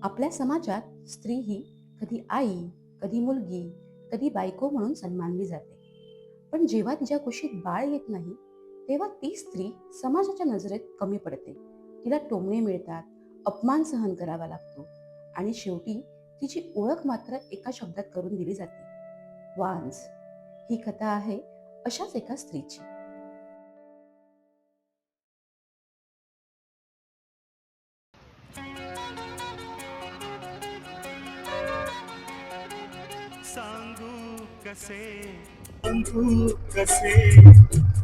आपल्या समाजात स्त्री ही कधी आई, कधी मुलगी, कधी बायको म्हणून सन्मानली जाते. पण जेव्हा तिच्या कुशीत बाळ येत नाही, तेव्हा ती स्त्री समाजाच्या नजरेत कमी पडते. तिला टोमणे मिळतात, अपमान सहन करावा लागतो आणि शेवटी तिची ओळख मात्र एका शब्दात करून दिली जाते, वांज. ही कथा आहे अशाच एका स्त्रीची. सांगू कसे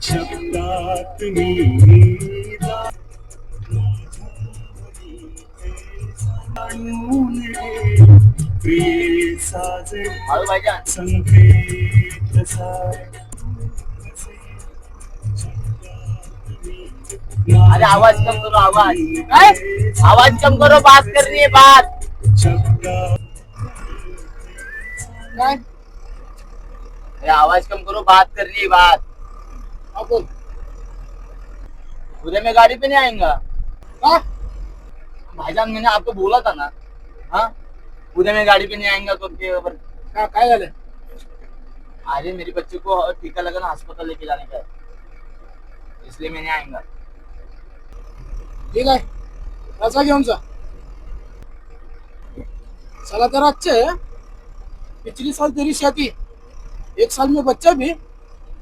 शब्दात मी जाणून प्रिय साजे संकेत सारे. अरे आवाज कम करो, आवाज कम करो, बात करनी है, बात. काय? अरे आवाज कम करो, बात करनी है, बात. अब बोल. उधर मैं गाड़ी पे नहीं आएगा. हाँ? भाईजान मैंने आपको बोला था ना. हाँ, उधर मैं गाड़ी पे नहीं आएगा तो काय झालं? अरे मेरी बच्ची को टीका लगाना अस्पताल लेके जाने का है, इसलिए मैं नहीं आएगा. ठीक है, पैसा घेऊन जा. साला तेरा अच्छा है. पिछली साल तेरी शादी, एक साल में बच्चा भी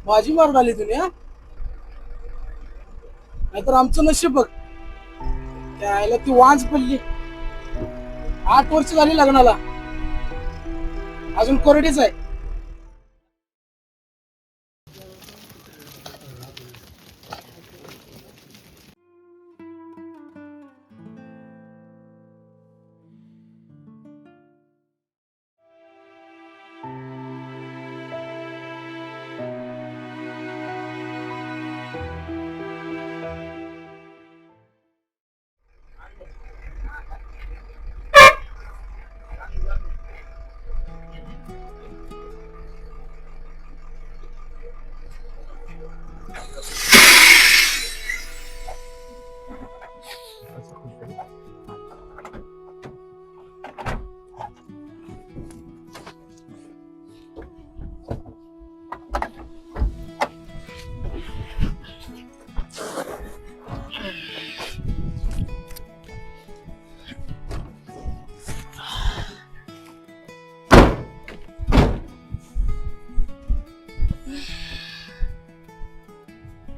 बाजी मार डाली तूने. नाहीतर आमचं नशीब बघ, त्याला ती वांज पडली. 8 वर्ष झाली लग्नाला, अजून कोरडीच आहे.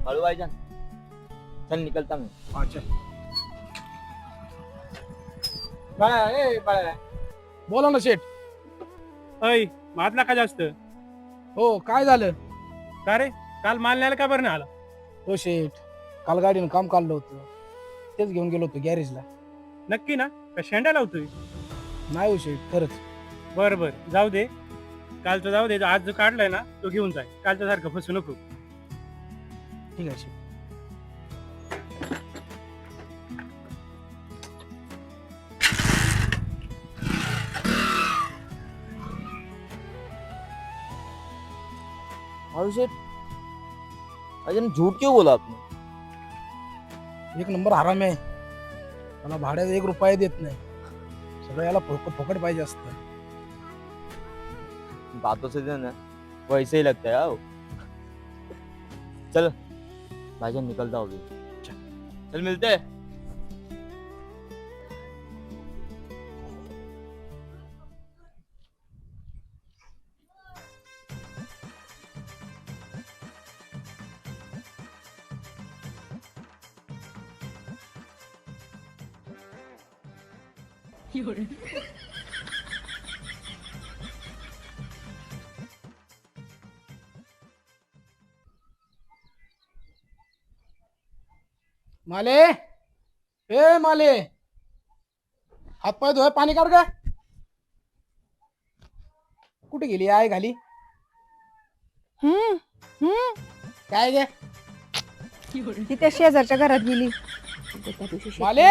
हेलो भाईजान, चल निकलता मैं. अच्छा. बोला ना शेठ. अय मातला का जास्त? हो, काय झालं? का रे, काल माल न्यायला का बरं नाही आला? हो शेठ, काल गाडीनं काम काढलं होतं, तेच घेऊन गेलो होतो गॅरेजला. नक्की ना? का शेंडा लावतोय? नाही हो शेठ, खरंच. बरं बरं, जाऊ दे. कालचं जाऊ दे, आज जो काढलाय ना तो घेऊन जाय. कालच्या सारखं फसू नको. ठीक आहे शेठ. शेठ, अजून झूठ क्यों बोला आपने? एक नंबर हराम आहे. मला भाड्यात 1 रुपया देत नाही. सगळं याला फुकट पाहिजे असतं. बातों से जो ना वैसे ही लगता है. आओ चल भाईजान, निकलता होगी. चल मिलते हैं. माले, ए माले, हात पाय धुवाय पाणी काढ का. कुठे गेली आहे घाली? काय गे? ती त्या शेजारच्या घरात गेली. माले,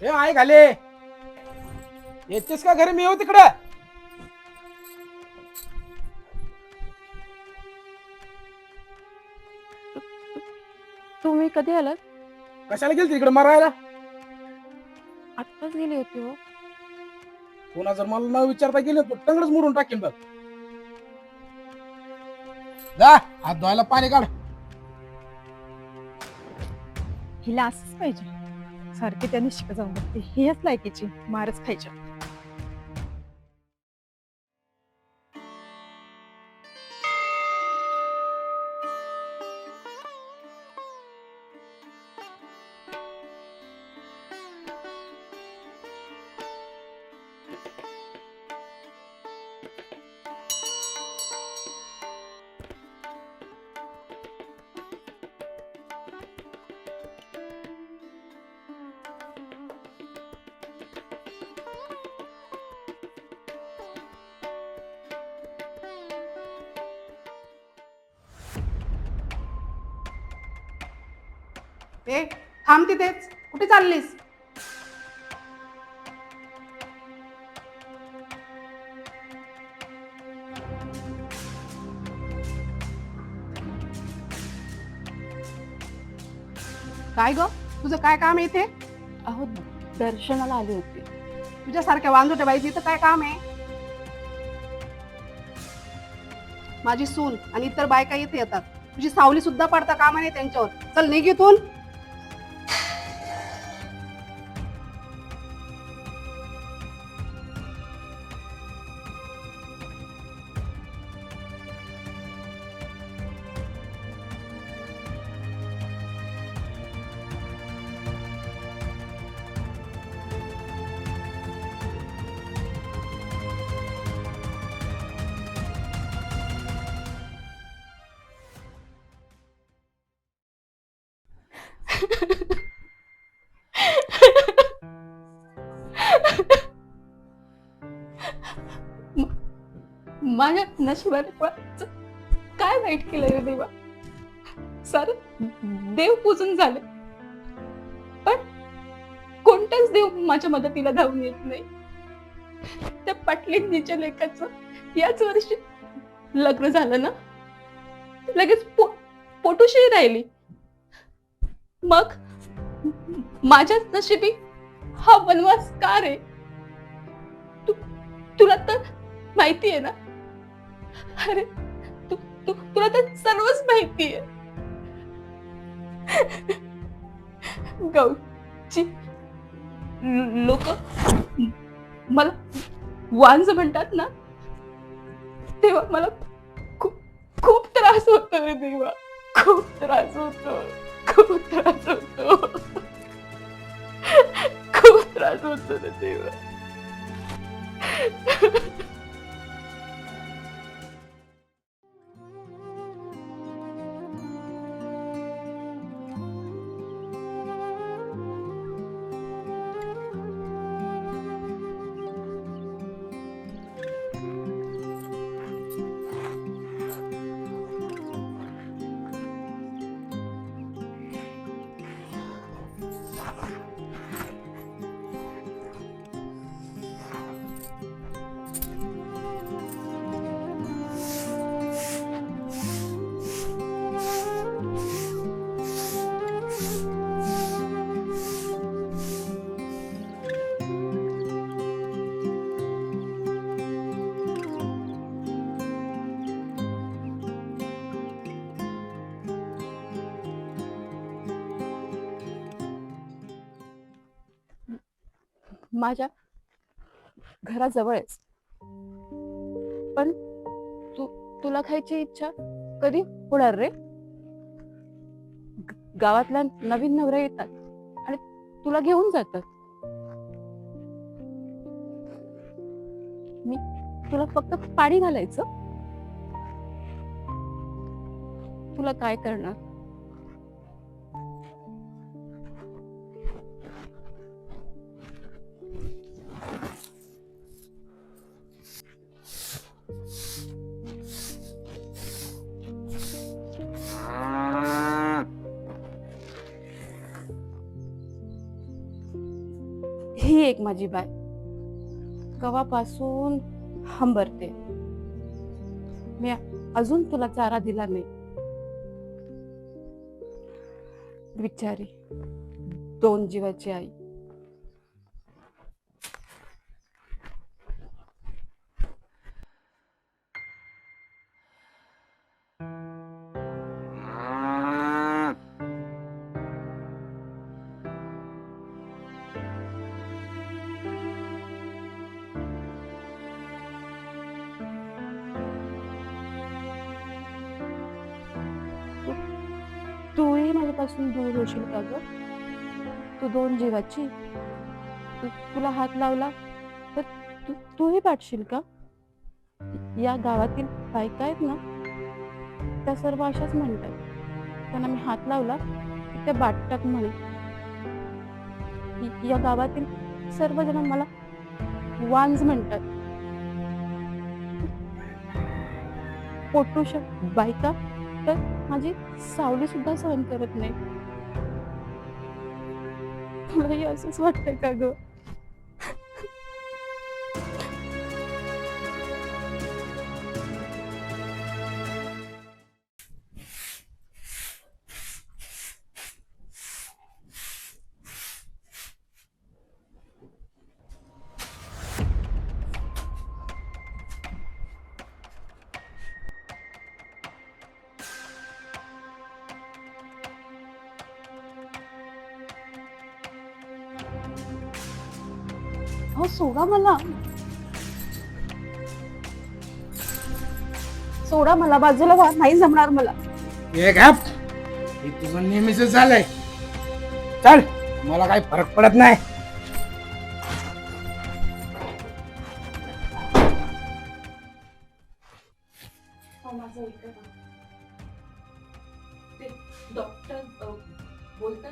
ए आहे घाले, येतेस का घरी? मी येऊ तिकडं. तुम्ही कधी आलात? कशाला गेली तिकडे मारायला? कुठंच गेली होती हो. कोणा जर मला न विचारता गेले तर टंगडच मोडून टाकेन बघ. जा हात धुवायला पाणी काढ. हिला असंच पाहिजे. सारखे त्यांनी शिकत जाऊन बघते. ह्याच लायकीची मारच खायच्या. ए थांब तिथेच. कुठे चाललीस? काय ग, तुझं काय काम आहे इथे? अहो दर्शनाला आले होते. तुझ्यासारख्या वांजोट्या बाईचं इथं काय काम आहे? माझी सून आणि इतर बायका इथे येतात. तुझी सावली सुद्धा पडता कामा नाही त्यांच्यावर. चल निघ इथून. माझ्या नशिबाने काय वाईट केलं रे देवा. सारं देव पूजून झाले, पण कोणताच देव माझ्या मदतीला धावून येत नाही. त्या पाटलींच्या लेकाचं याच वर्षी लग्न झालं ना, लगेच पोटूशी राहिली. मग माझ्याच नशिबी हा वनवास का रे? तुला तर माहिती आहे ना. अरे तुला तर सर्वच माहिती आहे. गावची लोक मला वांज म्हणतात ना, तेव्हा मला खूप त्रास होतो रे देवा. खूप त्रास होतो. खूप त्रास होतो. खूप त्रास होतो रे देवा. माझ्या घराजवळच, पण तुला खायची इच्छा कधी होणार रे? गावातल्या नवीन नवऱ्या येतात आणि तुला घेऊन जातात. मी तुला फक्त पाणी घालायचं. तुला काय करणार? ही एक माझी बाय कवापासून हंबरते. मी अजून तुला चारा दिला नाही. बिचारी 2 जीवाची आई. तूही माझ्यापासून दूर होशील का ग? तू दोन जीवाची. तुला हात लावला तर तूही पाठशील का? या गावातील बायका आहेत ना, त्या सर्व अशाच म्हणतात. त्यांना मी हात लावला की त्या बाटतात म्हणे. या गावातील सर्वजण मला वांज म्हणतात. पोटूशा बायका तर माझी सावली सुद्धा सहन करत नाही. तुलाही असंच वाटतंय का ग? हो सोडा मला. सोडा मला, बाजूला व्हा. नाही जमणार मला. हे गप, हे तुझं नेहमीच झालंय. चल, मला काही फरक पडत नाही. डॉक्टर बोलतात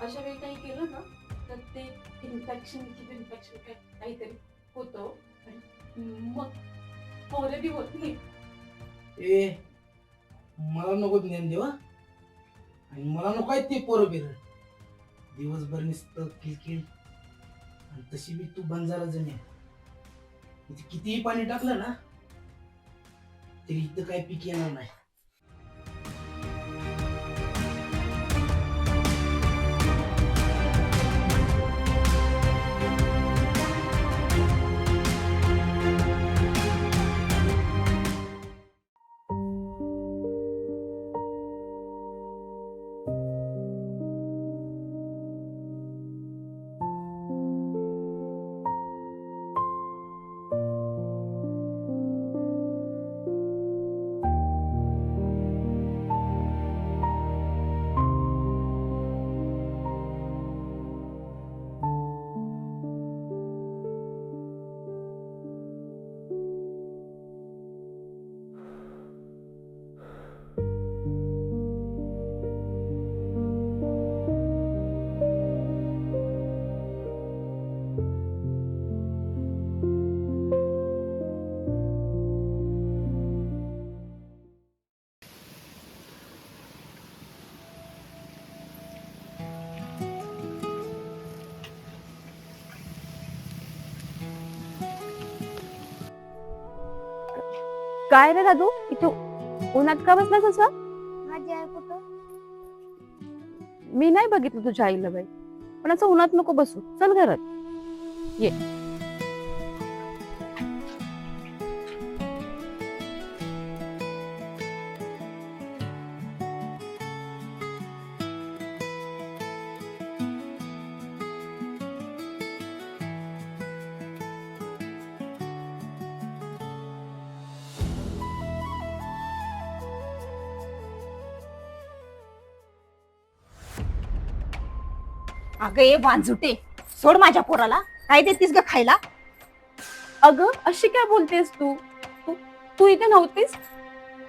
अशा वेळी काही केलं ना तर ते इन्फेक्शन काहीतरी होतं आणि मग पोरे बी होत नाही. ए, मला नको ज्ञान देवा, आणि मला नको आहे ते पोरं बिर. दिवसभर नुसतं किलकिल, आणि तशी बी तू बंजारा जमीन. इथे कितीही पाणी टाकलं ना तरी इथं काही पीक येणार नाही. काय रे दादू, इथं उन्हात का बसलास असं? माझी आई कुठं? मी नाही बघितलं तुझ्या आईला बाई, पण असं उन्हात नको बसू. चल घरात ये. अगं ये वांजुटे, सोड माझ्या पोराला. काय देतीस ग खायला? अगं अशी काय बोलतेस तू? तू इथे नव्हतीस,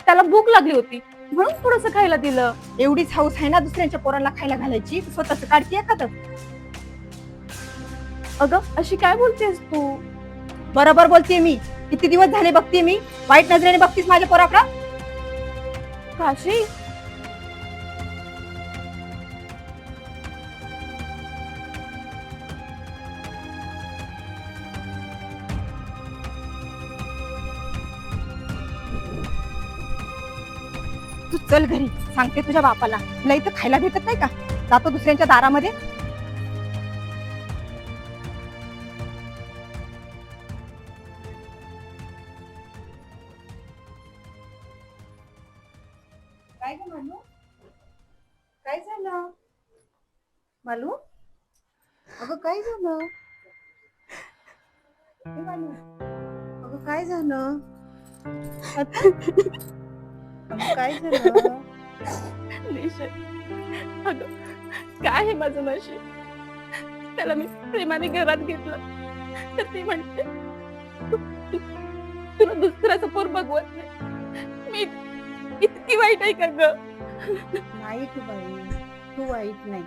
त्याला भूक लागली होती म्हणून थोडस खायला दिलं. एवढीच हाऊस आहे ना दुसऱ्यांच्या पोरांना खायला घालायची, स्वतःच काढती एखादं. अगं अशी काय बोलतेस तू? बरोबर बोलतेय मी. किती दिवस झाले बघते मी, वाईट नजरेने बघतीस माझ्या पोराकडं. काशी, तू चल घरी, सांगते तुझ्या बापाला. तुला इथं खायला भेटत नाही का? जातो दुसऱ्यांच्या दारामध्ये. काय ग मालू, काय झालं? मालू, अगं काय झालं? हे मालू, अगं काय झालं? अगं काय झालं? निशा गणेश अगं काय आहे माझं नशीब. त्याला मी प्रेमाने घरात घेतलं तर ती म्हणते तुला दुसऱ्याचं पोर बघवत नाही. मी इतकी वाईट आहे का ग? नाही तू बाई, तू वाईट नाही.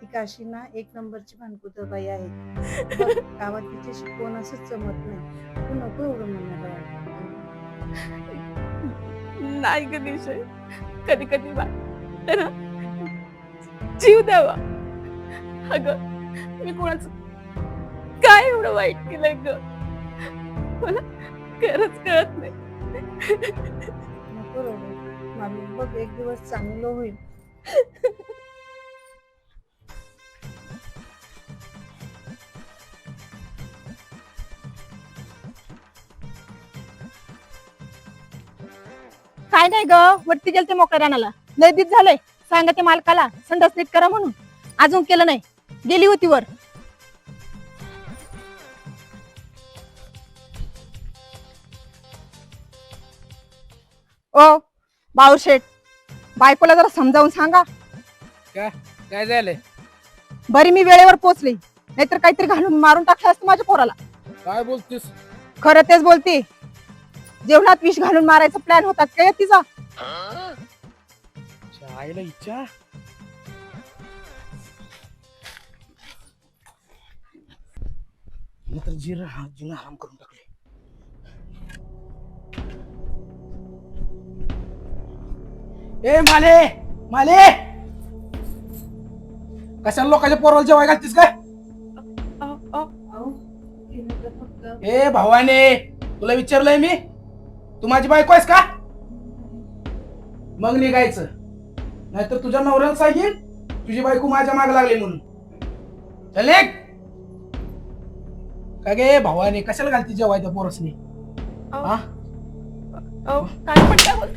ती काशी ना एक नंबरची भानकुत बाई आहे. बघ, गावात तिच्याशी कोण असंच जमत नाही. तू नको एवढं म्हणायला वाटत. नाही गणेश कधी कधी वाटतं ना जीव द्यावा. अगं मी कोणाचं काय एवढं वाईट केलंय ग मला खरंच कळत नाही. नको रडू मामी, बघ एक दिवस चांगलं होईल. काय नाही ग, वरती गेलते मोकळ्या रानाला. लय दिस झालंय सांगा ते मालकाला संडास नीट करा म्हणून. अजून केलं नाही. गेली होती वर. ओ बावरशेठ, बायकोला जरा समजावून सांगा. काय झालंय? बरी मी वेळेवर पोचली, नाहीतर काहीतरी घालून मारून टाकलं असतं माझ्या पोराला. काय बोलतेस? खरं तेच बोलते. जेवणात विष घालून मारायचा प्लॅन होता काय तिचा? आईला इच्छा. नंतर जिना हराम करून टाकले. ए माले माले, कशाला लोकांच्या पोराला जेवाय घालतीस काय? अहो तिने तर फक्त ए भावाने, तुला विचारलंय मी, तू माझी बायको आहेस का? मग निघायचं, नाहीतर तुझ्या नवऱ्याला सांगेन तुझी बायको माझ्या माग लागली म्हणून. चल निघ. का गे भावाने, कशाला घालती जेवाय त्या पोरसनी? हा? काय म्हणता बोल?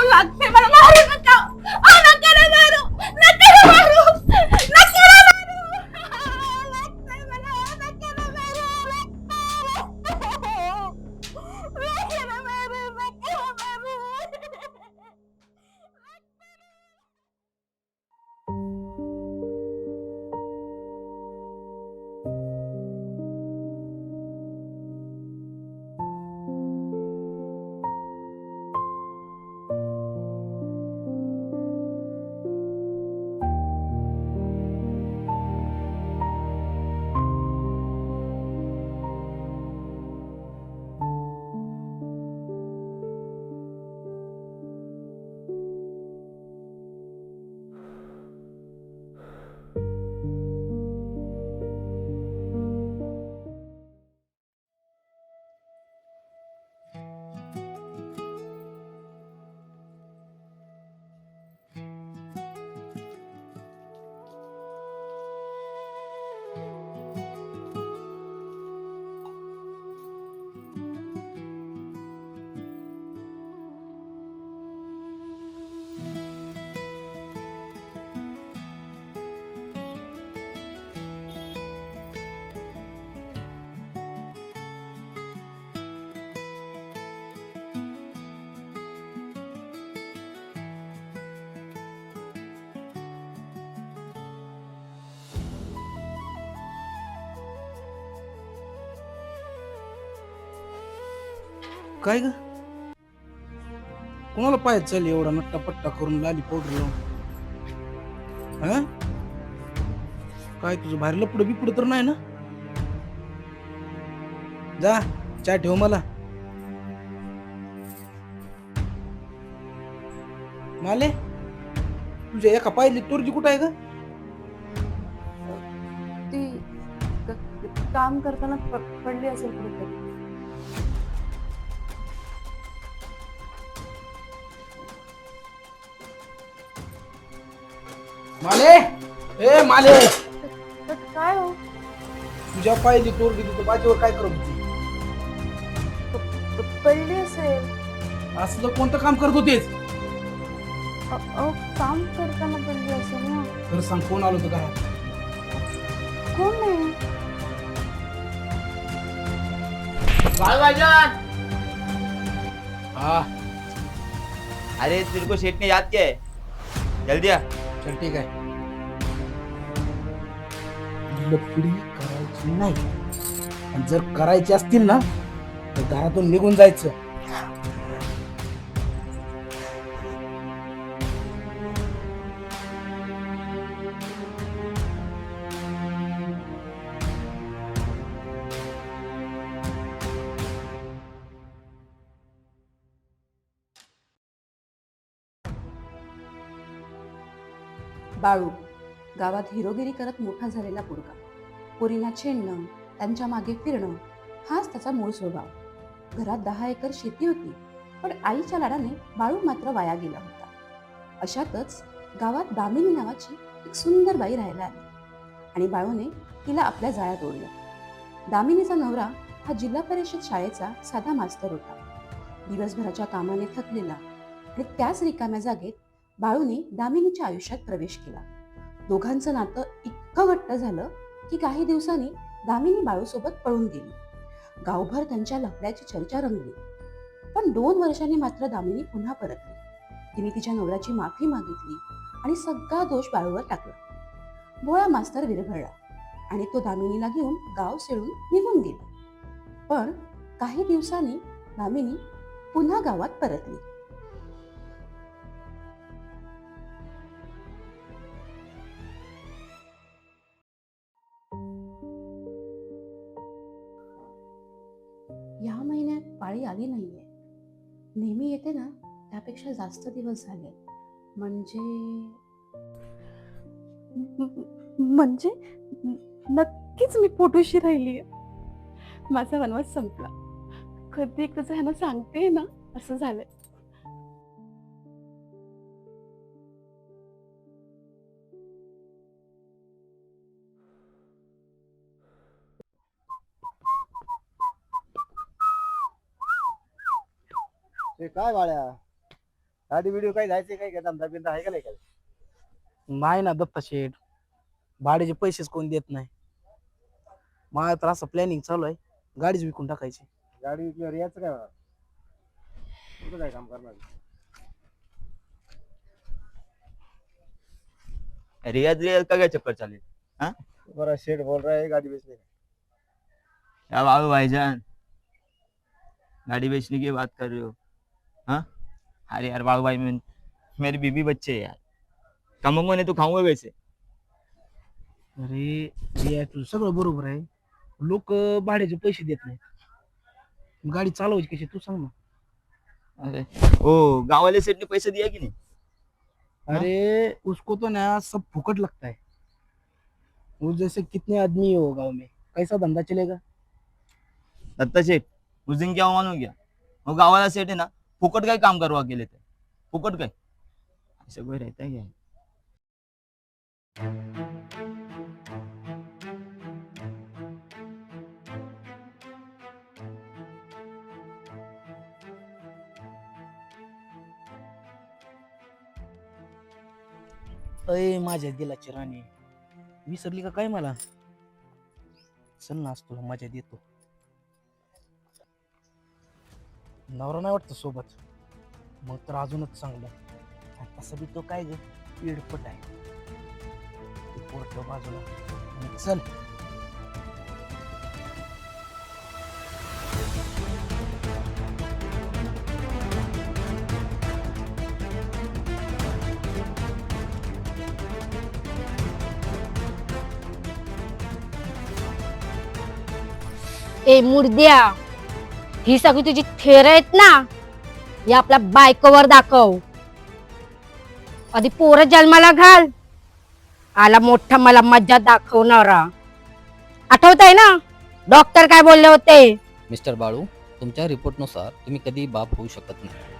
लागते मला, मारू नका. नका रे मारू, नका रे मारू, नका रे मारू. लागतंय मला, नका रे मारू, नका रे मारू, नका रे मारू. काय ग, कोणाला पाहिजे चल एवढा नट्टा पट्टा करून लाली पावडर लावून? हा? काय तुझं बाहेर लपड बिपड तर नाही ना? जा चहा ठेव मला. माले, तुझ्या एका पाहिली तोरजी कुठं आहे ग? ती काम करताना पडली असेल कुठेतरी. माले, ए माले, काय हो? तुझ्या पाहिली तोरगी तू माझ्यावर काय करत होती? पडली असेल. असलं कोणतं काम करत होतेस? काम करताना पडली असेल ना. खरं सांग, कोण आलो होतं घरात? कोण नाही. भाईजान, हा, अरे तेरे को सेठ ने याद किया है, जल्दी आ. चल ठीक आहे. लफडी करायची नाही, आणि जर करायची असतील ना तर घरातून निघून जायचं. बाळू गावात हिरोगिरी करत मोठा झालेला पोरगा. पोरींना छेडणं, त्यांच्या मागे फिरणं हाच त्याचा मूळ स्वभाव. घरात 10 एकर शेती होती, पण आईच्या लाडाने बाळू मात्र वाया गेला होता. अशातच गावात दामिनी नावाची एक सुंदर बाई राहायला आली आणि बाळूने तिला आपल्या जाळ्यात ओढलं. दामिनीचा नवरा हा जिल्हा परिषद शाळेचा साधा मास्तर होता. दिवसभराच्या कामाने थकलेला आणि त्याच रिकाम्या जागेत बाळूने दामिनीच्या आयुष्यात प्रवेश केला. दोघांचं नातं इतकं घट्ट झालं की काही दिवसांनी दामिनी बाळूसोबत पळून गेली. गावभर त्यांच्या लफड्याची चर्चा रंगली. पण 2 वर्षांनी मात्र दामिनी पुन्हा परतली. तिने तिच्या नवऱ्याची माफी मागितली आणि सगळा दोष बाळूवर टाकला. भोळा मास्तर विरघळला आणि तो दामिनीला घेऊन गाव सोडून निघून गेला. पण काही दिवसांनी दामिनी पुन्हा गावात परतली. या महिन्यात पाळी आली नाहीये. नेहमी येते ना त्यापेक्षा जास्त दिवस झाले. म्हणजे नक्कीच मी पोटूशी राहिली. माझा वनवास संपला. कधी एकदाच ह्यांना सांगते ना असं झालंय. ते काय बाळ्या, गाडी व्हिडिओ काही जायचे काय, धंदा बिंदा आहे का नाही काय? नाही ना दत्ता शेठ, भाड्याचे पैसेच कोण देत नाही. मला तर असं प्लॅनिंग चालू आहे, गाडीच विकून टाकायची. गाडी विकल्यावर याचं काय बा? कुठं काय काम करणार? रियाज रियाज का क्या चक्कर चाले? हाँ बड़ा शेठ बोल रहा है गाड़ी बेचने का. क्या बाबू भाईजान, गाड़ी बेचने की बात कर रहे हो? हाँ अरे यार बाबू भाई, मेरी बीबी बच्चे है यार, कमाऊंगा नहीं तो खाऊंगा कैसे? अरे रिया, तुझं सगळं बरोबर आहे. लोक भाड्याचे पैसे देत नाही, गाडी चालवायची कशी तू सांग ना. अरे ओ गाँव वाले सेठ ने पैसे दिया कि नहीं? अरे उसको तो ना सब फुकट लगता है. वो जैसे कितने आदमी हो गांव में, कैसा धंधा चलेगा. दत्ता सेठ उस दिन क्या हुआ मालूम क्या? वो गाँव वाला सेठ है ना, फुकट का ही काम करवा के लेते, फुकट का ही. ऐसा कोई रहता है क्या? अय माझ्या दिलाची राणी, विसरली का काय मला? चल ना, आज तुला मजा देतो. नवरा नाही वाटत सोबत, मग तर अजूनच चांगलं. आणि तसं बी तो काय ग येडपट आहे. ते पोरं बाजूला आणि चल. ए मुर्द्या, ही सगळी तुझी थेर आहेत ना, या आपल्या बायकोवर दाखव. आधी पोरं जन्माला घाल, आला मोठा मला मज्जा दाखवणारा. आठवत आहे ना डॉक्टर काय बोलले होते? मिस्टर बाळू, तुमच्या रिपोर्टनुसार तुम्ही कधी बाप होऊ शकत नाही.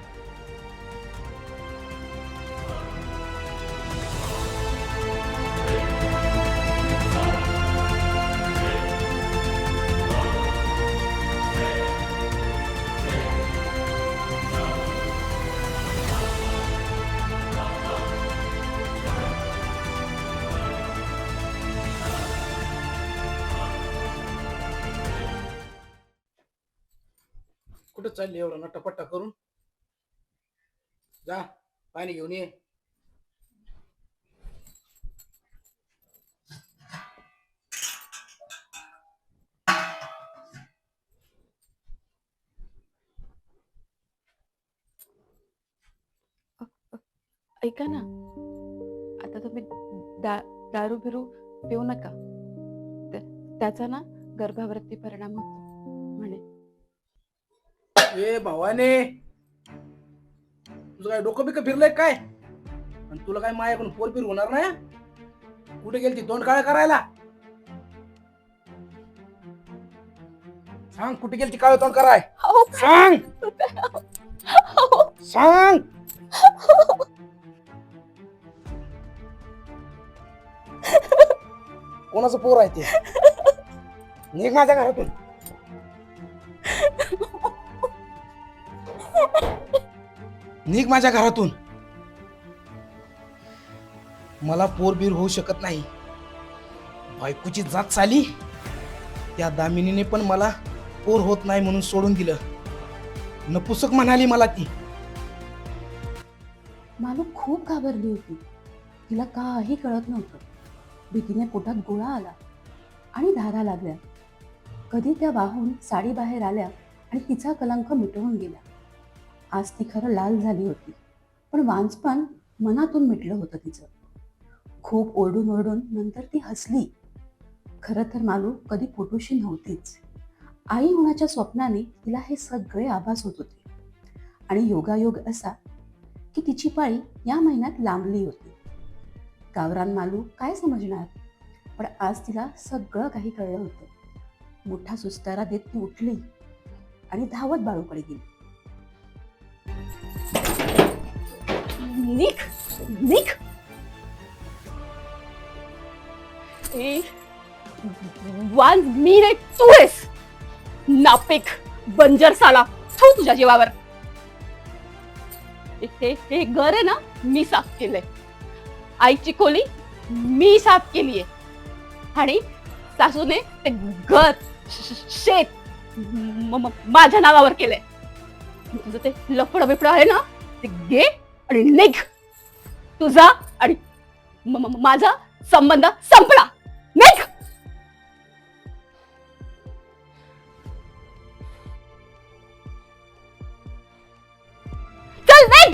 कुठं चालली एवढा नटापट्टा करून? जा पाणी घेऊन ये. ऐका ना, आता तुम्ही दारू बिरू पिऊ नका. त्याचा ना गर्भावरती परिणाम होतो म्हणे. ए भावाने, तुझं काय डोकं बिकं फिरलंय काय? आणि तुला काय माझ्याकडून पोरपीर होणार नाही? कुठे गेली ती तोंड काळं करायला? सांग कुठे गेली ती काळं तोंड कराय? सांग सांग. कोणाचं पोर आहे ते? निघ माझ्या घरातून. निघ माझ्या घरातून. मला पोरबीर होऊ शकत नाही. बायकोची जात चाली, त्या दामिनीने पण मला पोर होत नाही म्हणून सोडून दिलं. नपुसक म्हणाली मला ती. मालू खूप घाबरली होती. तिला काही कळत नव्हतं. भीतीने पोटात गोळा आला आणि धारा लागल्या. कधी त्या वाहून साडी बाहेर आल्या आणि तिचा कलंक मिटवून गेला. आज ती खरं लाल झाली होती, पण वांजपण मनातून मिटलं होतं तिचं. खूप ओरडून ओरडून नंतर ती हसली. खरं तर मालू कधी पोटोशी नव्हतीच. आई होण्याच्या स्वप्नाने तिला हे सगळे आभास होत होते. आणि योगायोग असा की तिची पाळी या महिन्यात लांबली होती. गावरान मालू काय समजणार, पण आज तिला सगळं काही कळलं होतं. मोठा सुस्तारा देत ती उठली आणि धावत बाळूकडे गेली. निघ निघ. वांज मी रे, तू आहेस नापिक बंजर साला. थू तुझ्या जीवावर. हे घर आहे ना, मी साफ केलंय. आईची खोली मी साफ केलीये आणि सासूने ते घर शेत माझ्या नावावर केलंय. तुझं ते लफडं बिफडं आहे ना, ते घे आणि निघ. तुझा आणि माझा संबंध संपला. निघ. चल निघ.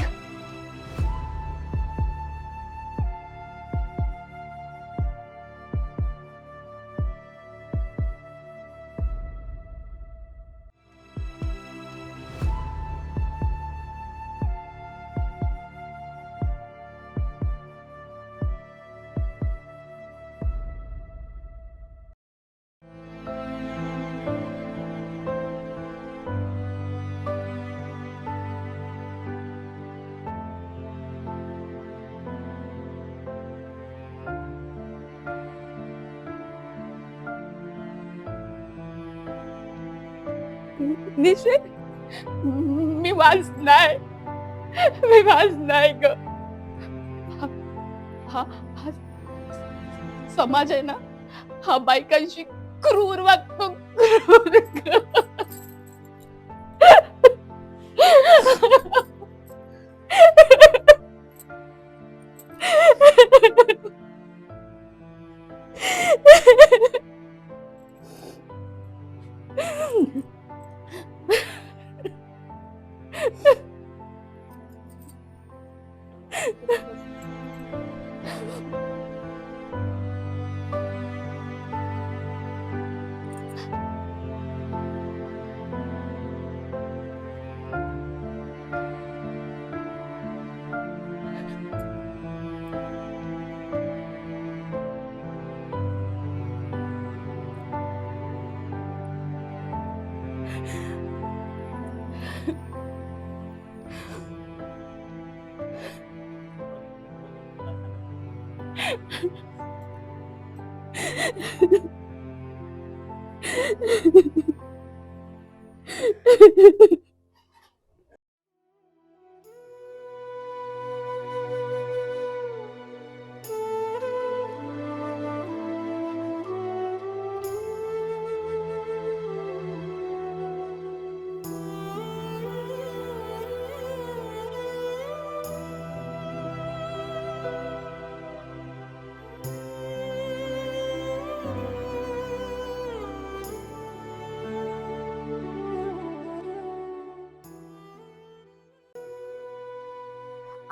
निश्चित मी वाज नाही. मी वाज नाही ग. हा समाज आहे ना, हा बायकांशी क्रूर वागतो. क्रूर.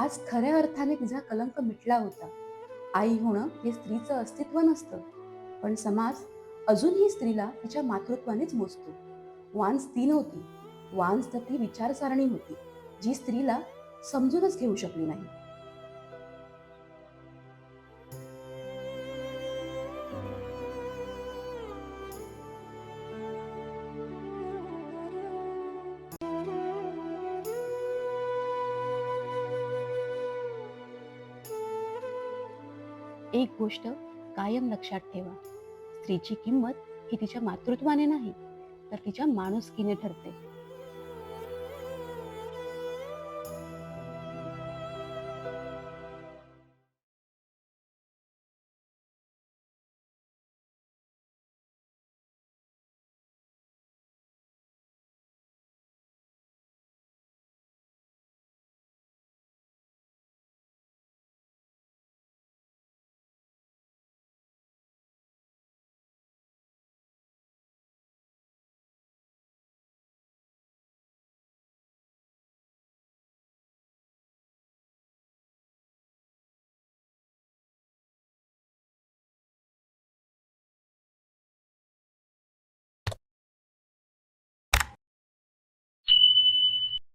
आज खऱ्या अर्थाने तिचा कलंक मिटला होता. आई होणं हे स्त्रीचं अस्तित्व नसतं, पण समाज अजूनही स्त्रीला तिच्या मातृत्वानेच मोजतो. वान्स ती नव्हती, वान्स तर ती विचारसरणी होती जी स्त्रीला समजूनच घेऊ शकली नाही. एक गोष्ट कायम लक्षात ठेवा, स्त्रीची किंमत ही तिच्या मातृत्वाने नाही तर तिच्या माणुसकीने ठरते.